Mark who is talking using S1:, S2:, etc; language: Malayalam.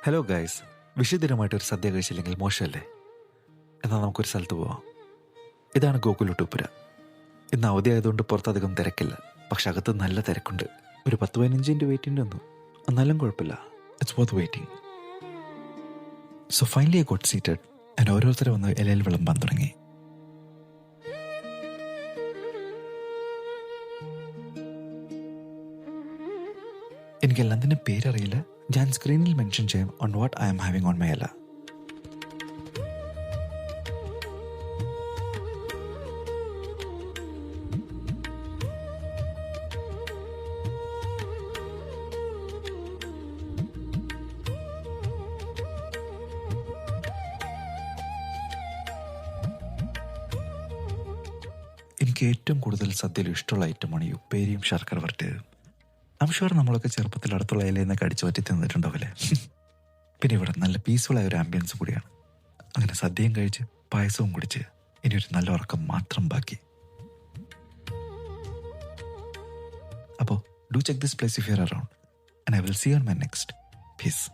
S1: ഹലോ ഗൈസ്, വിഷുദിനമായിട്ട് ഒരു സദ്യ കഴിച്ചില്ലെങ്കിൽ മോശമല്ലേ? എന്നാൽ നമുക്കൊരു സ്ഥലത്ത് പോവാം. ഇതാണ് ഗോകുലുട്ടുപുര. ഇന്ന് അവധി ആയതുകൊണ്ട് പുറത്തധികം തിരക്കില്ല, പക്ഷെ അകത്ത് നല്ല തിരക്കുണ്ട്. ഒരു 10-15 മിനിറ്റ് വെയിറ്റിംഗ് വന്നു, എന്നാലും കുഴപ്പമില്ല. It's worth waiting. So finally I got seated and ഓരോരുത്തരെ വന്ന് ഇലയിൽ വിളമ്പാൻ തുടങ്ങി. എനിക്കെല്ലാം തന്നെ പേരറിയില്ല. ഞാൻ സ്ക്രീനിൽ മെൻഷൻ ചെയ്യാം on what I am having on my ഇല. എനിക്ക് ഏറ്റവും കൂടുതൽ സദ്യയിൽ ഇഷ്ടമുള്ള ഐറ്റമാണ് ഈ ഉപ്പേരിയും ശർക്കര വരട്ടിയതും. ഐം ഷുവർ നമ്മളൊക്കെ ചെറുപ്പത്തിൽ അടുത്തുള്ള ഇലയിൽ നിന്നൊക്കെ അടിച്ചു പറ്റി തിന്നിട്ടുണ്ടാവില്ലേ? പിന്നെ ഇവിടെ നല്ല പീസ്ഫുള്ളായ ഒരു ആംബിയൻസ് കൂടിയാണ്. അങ്ങനെ സദ്യയും കഴിച്ച് പായസവും കുടിച്ച് ഇനി ഒരു നല്ല ഉറക്കം മാത്രം ബാക്കി. അപ്പോൾ do check this place if you are around and I will see you on my next. Piece.